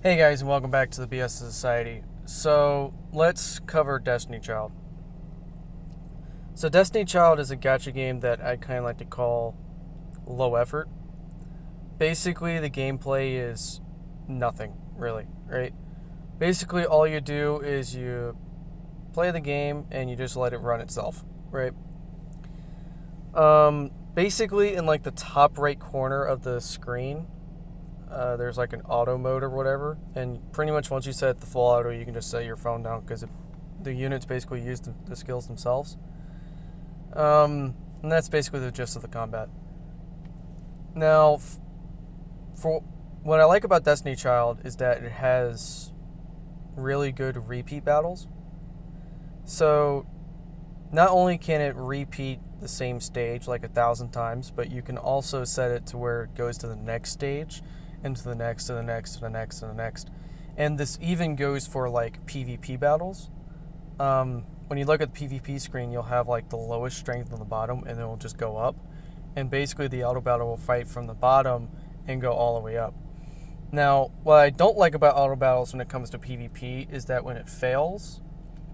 Hey guys, and welcome back to the BSofSociety. So let's cover Destiny Child. So Destiny Child is a gacha game that I kind of like to call low effort. Basically, the gameplay is nothing really, right? Basically, all you do is you play the game and you just let it run itself, right? Basically, in like the top right corner of the screen, there's like an auto mode or whatever, and pretty much once you set the full auto, you can just set your phone down because the units basically use the skills themselves. And that's basically the gist of the combat. Now, for what I like about Destiny Child is that it has really good repeat battles. So not only can it repeat the same stage like 1,000 times, but you can also set it to where it goes to the next stage, and to the next, to the next, to the next, to the next. And this even goes for like PvP battles. When you look at the PvP screen, you'll have like the lowest strength on the bottom, and then it will just go up. And basically, the auto battle will fight from the bottom and go all the way up. Now, what I don't like about auto battles when it comes to PvP is that when it fails,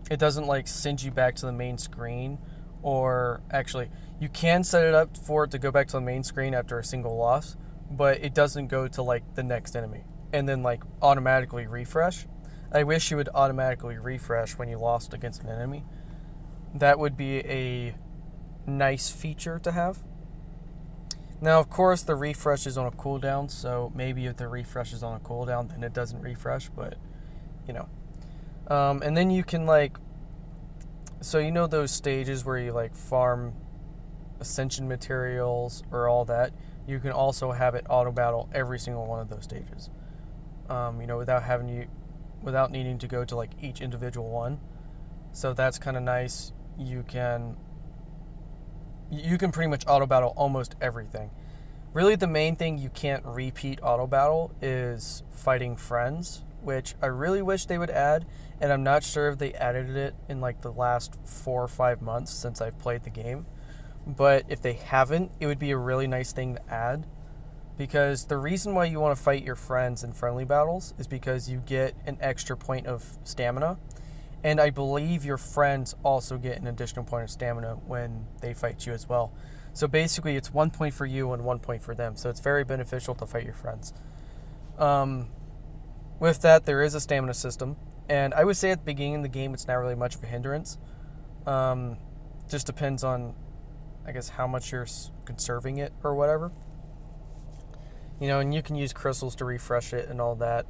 it doesn't like send you back to the main screen, or actually, you can set it up for it to go back to the main screen after a single loss, but it doesn't go to like the next enemy and then like automatically refresh. I wish you would automatically refresh when you lost against an enemy. That would be a nice feature to have. Now, of course, the refresh is on a cooldown, so maybe if the refresh is on a cooldown, then it doesn't refresh, but you know. And then you can like, so you know those stages where you like farm ascension materials or all that, you can also have it auto battle every single one of those stages. Without needing to go to like each individual one. So that's kind of nice. You can pretty much auto battle almost everything. Really, the main thing you can't repeat auto battle is fighting friends, which I really wish they would add, and I'm not sure if they added it in like the last 4 or 5 months since I've played the game. But if they haven't, it would be a really nice thing to add, because the reason why you want to fight your friends in friendly battles is because you get an extra point of stamina, and I believe your friends also get an additional point of stamina when they fight you as well. So basically, it's 1 point for you and 1 point for them, so it's very beneficial to fight your friends. With that, there is a stamina system, and I would say at the beginning of the game, it's not really much of a hindrance. Just depends on, I guess, how much you're conserving it or whatever. And you can use crystals to refresh it and all that.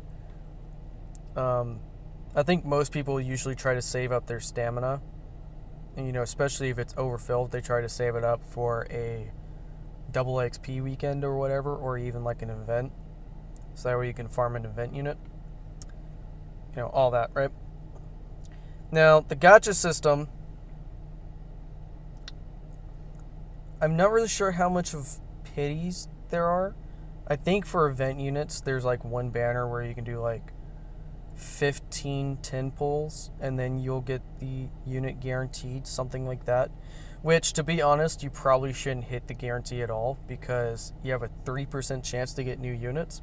I think most people usually try to save up their stamina. And, especially if it's overfilled, they try to save it up for a double XP weekend or whatever, or even like an event. So that way you can farm an event unit. All that, right? Now, the gacha system, I'm not really sure how much of pities there are. I think for event units, there's like one banner where you can do like 15 10 pulls, and then you'll get the unit guaranteed, something like that. Which, to be honest, you probably shouldn't hit the guarantee at all, because you have a 3% chance to get new units.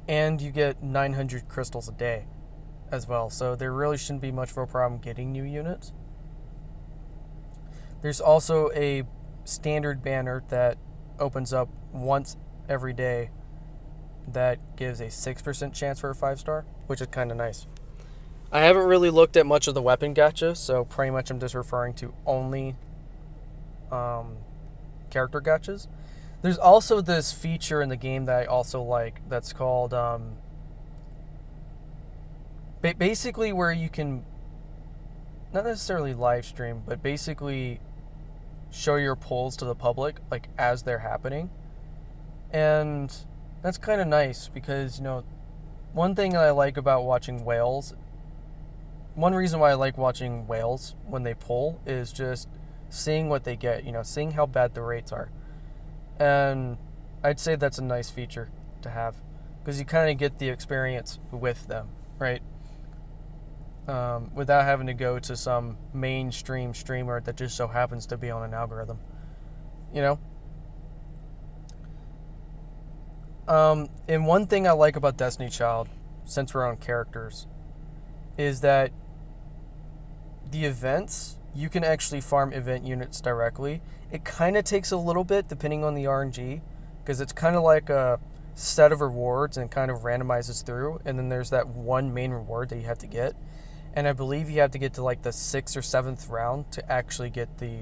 And you get 900 crystals a day as well, so there really shouldn't be much of a problem getting new units. There's also a standard banner that opens up once every day that gives a 6% chance for a 5-star, which is kind of nice. I haven't really looked at much of the weapon gacha, so pretty much I'm just referring to only character gachas. There's also this feature in the game that I also like that's called basically where you can not necessarily live stream, but basically show your pulls to the public like as they're happening. And that's kind of nice because, one thing that I like about watching whales, one reason why I like watching whales when they pull is just seeing what they get, seeing how bad the rates are. And I'd say that's a nice feature to have because you kind of get the experience with them, right? Without having to go to some mainstream streamer that just so happens to be on an algorithm, And one thing I like about Destiny Child, since we're on characters, is that the events, you can actually farm event units directly. It kind of takes a little bit depending on the RNG, because it's kind of like a set of rewards and kind of randomizes through, and then there's that one main reward that you have to get. And I believe you have to get to like the 6th or 7th round to actually get the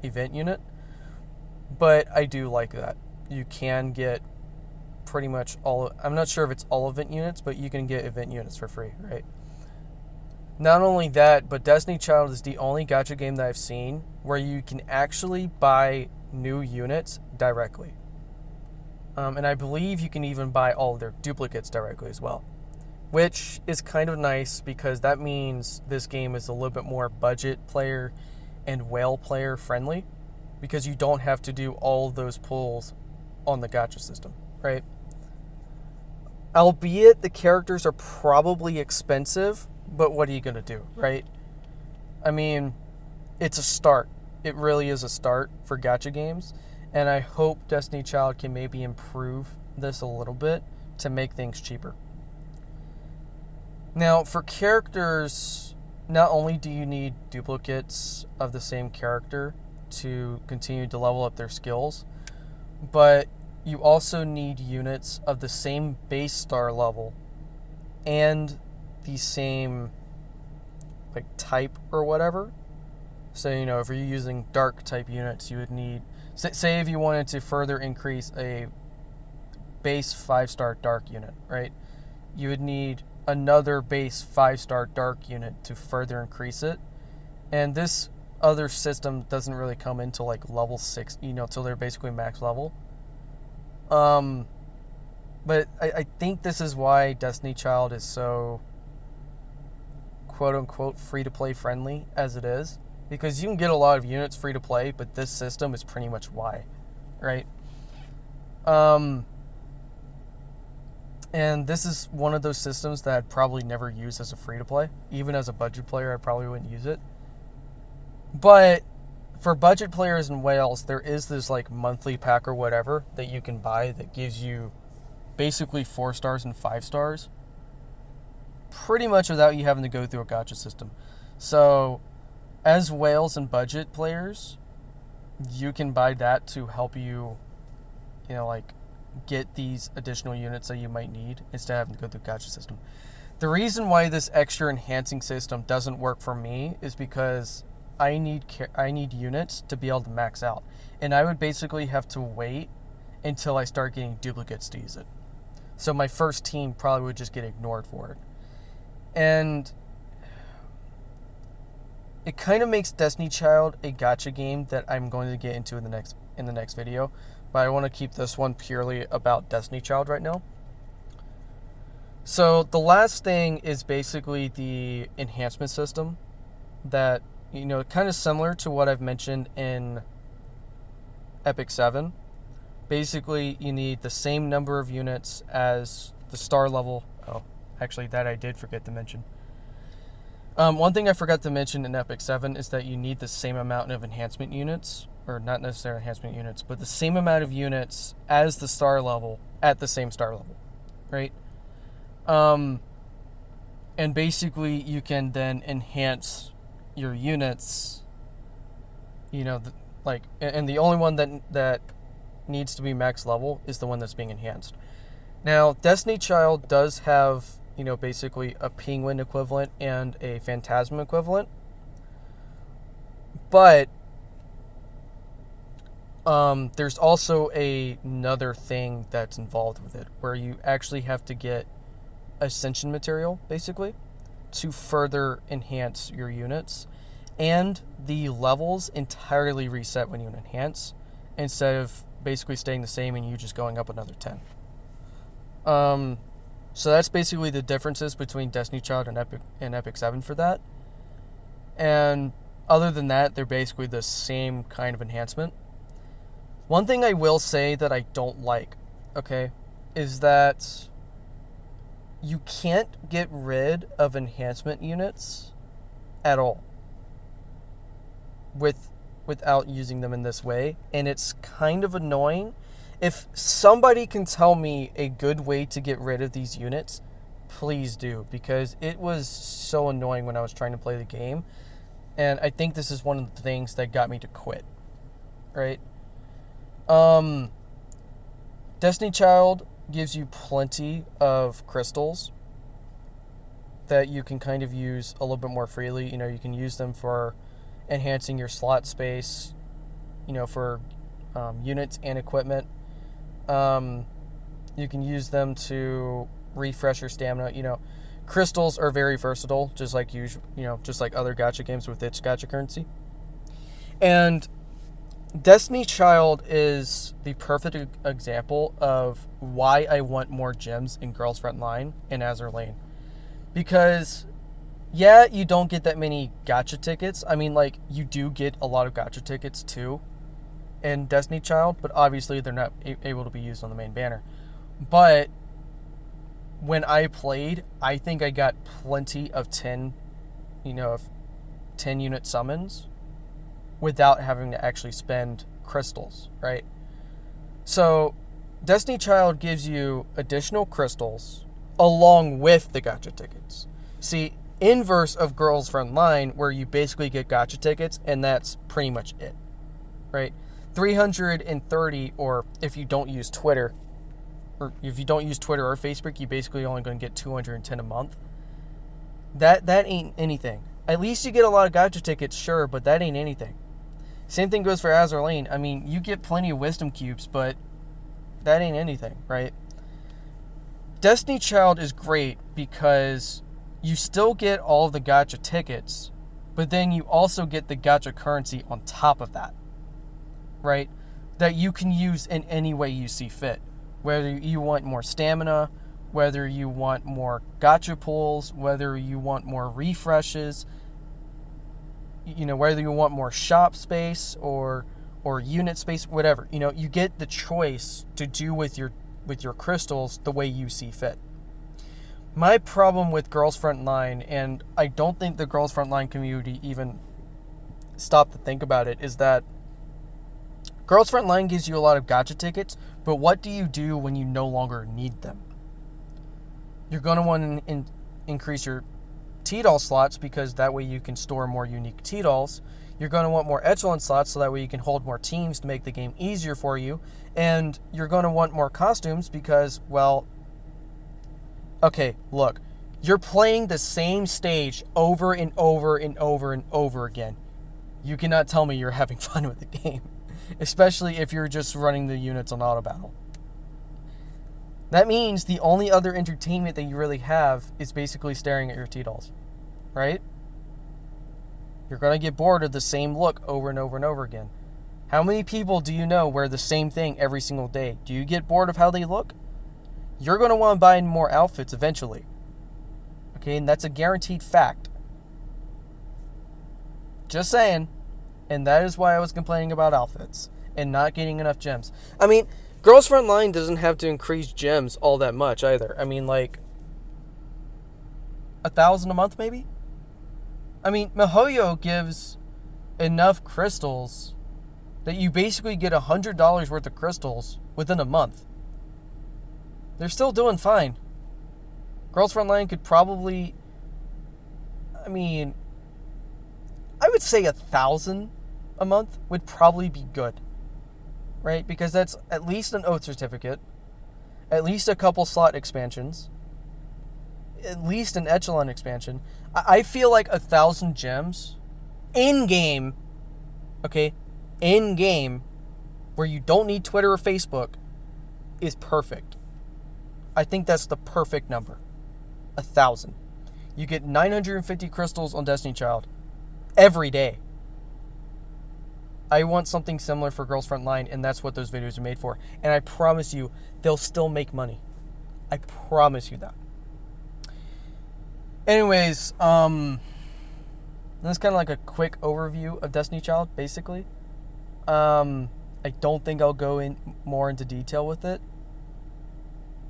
event unit. But I do like that. You can get pretty much all, I'm not sure if it's all event units, but you can get event units for free, right? Not only that, but Destiny Child is the only gacha game that I've seen where you can actually buy new units directly. And I believe you can even buy all of their duplicates directly as well, which is kind of nice because that means this game is a little bit more budget player and whale player friendly, because you don't have to do all of those pulls on the gacha system, right? Albeit the characters are probably expensive, but what are you going to do, right? I mean, it's a start. It really is a start for gacha games, and I hope Destiny Child can maybe improve this a little bit to make things cheaper. Now, for characters, not only do you need duplicates of the same character to continue to level up their skills, but you also need units of the same base star level and the same like type or whatever. So, if you're using dark type units, you would need, say if you wanted to further increase a base 5-star dark unit, right? You would need another base 5-star dark unit to further increase it. And this other system doesn't really come into like level 6, till they're basically max level. But I think this is why Destiny Child is so quote-unquote free-to-play friendly as it is, because you can get a lot of units free-to-play, but this system is pretty much why, right? And this is one of those systems that I'd probably never use as a free-to-play. Even as a budget player, I probably wouldn't use it. But for budget players in Wales, there is this like monthly pack or whatever that you can buy that gives you basically 4 stars and 5 stars, pretty much without you having to go through a gacha system. So as Wales and budget players, you can buy that to help you, get these additional units that you might need instead of having to go through the gacha system. The reason why this extra enhancing system doesn't work for me is because I need units to be able to max out, and I would basically have to wait until I start getting duplicates to use it. So my first team probably would just get ignored for it. And it kind of makes Destiny Child a gacha game that I'm going to get into in the next video, but I want to keep this one purely about Destiny Child right now. So the last thing is basically the enhancement system that, kind of similar to what I've mentioned in Epic 7. Basically, you need the same number of units as the star level. Oh, actually, that I did forget to mention. One thing I forgot to mention in Epic 7 is that you need the same amount of enhancement units, or not necessarily enhancement units, but the same amount of units as the star level at the same star level, right? And basically, you can then enhance your units, and the only one that needs to be max level is the one that's being enhanced. Now, Destiny Child does have, basically a penguin equivalent and a phantasm equivalent, but there's also another thing that's involved with it, where you actually have to get ascension material, basically, to further enhance your units, and the levels entirely reset when you enhance, instead of basically staying the same and you just going up another 10. So that's basically the differences between Destiny Child and Epic 7 for that. And other than that, they're basically the same kind of enhancement. One thing I will say that I don't like, is that you can't get rid of enhancement units at all without using them in this way, and it's kind of annoying, If somebody can tell me a good way to get rid of these units, please do, because it was so annoying when I was trying to play the game. And I think this is one of the things that got me to quit. Right? Destiny Child gives you plenty of crystals that you can kind of use a little bit more freely. You know, you can use them for enhancing your slot space, you know, for units and equipment. You can use them to refresh your stamina. You know, crystals are very versatile, just like just like other gacha games with its gacha currency. And Destiny Child is the perfect example of why I want more gems in Girls Frontline and Azur Lane. Because, yeah, you don't get that many gacha tickets. I mean, like, you do get a lot of gacha tickets, too, in Destiny Child, but obviously they're not able to be used on the main banner. But when I played, I think I got plenty of 10 unit summons without having to actually spend crystals, right? So, Destiny Child gives you additional crystals along with the gacha tickets. See, inverse of Girls Frontline, where you basically get gacha tickets, and that's pretty much it, right? 330, or if you don't use Twitter, or Facebook, you basically only going to get 210 a month. That ain't anything. At least you get a lot of gacha tickets, sure, but that ain't anything. Same thing goes for Azur Lane. I mean, you get plenty of wisdom cubes, but that ain't anything, right? Destiny Child is great because you still get all of the gacha tickets, but then you also get the gacha currency on top of that, right? That you can use in any way you see fit. Whether you want more stamina, whether you want more gacha pulls, whether you want more refreshes, you know, whether you want more shop space or unit space, whatever. You know, you get the choice to do with your crystals the way you see fit. My problem with Girls Frontline, and I don't think the Girls Frontline community even stopped to think about it, is that Girls Frontline gives you a lot of gacha tickets, but what do you do when you no longer need them? You're going to want to increase your T-Doll slots, because that way you can store more unique T-Dolls. You're going to want more Echelon slots, so that way you can hold more teams to make the game easier for you. And you're going to want more costumes because, well, okay, look, you're playing the same stage over and over and over and over again. You cannot tell me you're having fun with the game, especially if you're just running the units on auto battle. That means the only other entertainment that you really have is basically staring at your T-Dolls, right? You're going to get bored of the same look over and over and over again. How many people do you know wear the same thing every single day? Do you get bored of how they look? You're going to want to buy more outfits eventually. Okay, and that's a guaranteed fact. Just saying. And that is why I was complaining about outfits and not getting enough gems. I mean, Girls Frontline doesn't have to increase gems all that much either. I mean, like 1,000 a month maybe? I mean, MiHoYo gives enough crystals that you basically get $100 worth of crystals within a month. They're still doing fine. Girls Frontline could probably, I mean, I would say 1,000 a month would probably be good, right? Because that's at least an oath certificate, at least a couple slot expansions, at least an echelon expansion. I feel like 1,000 gems in-game, okay, in-game, where you don't need Twitter or Facebook, is perfect. I think that's the perfect number. 1,000. You get 950 crystals on Destiny Child every day. I want something similar for Girls Frontline, and that's what those videos are made for. And I promise you, they'll still make money. I promise you that. Anyways, that's kind of like a quick overview of Destiny Child, basically. I don't think I'll go in more into detail with it.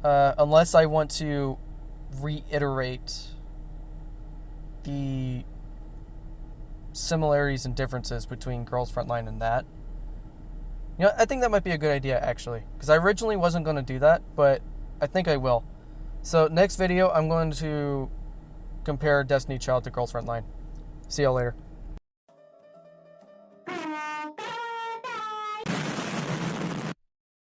Unless I want to reiterate the similarities and differences between Girls Frontline and that. You know, I think that might be a good idea, actually. Because I originally wasn't going to do that, but I think I will. So, next video, I'm going to compare Destiny Child to Girls Frontline. See y'all later.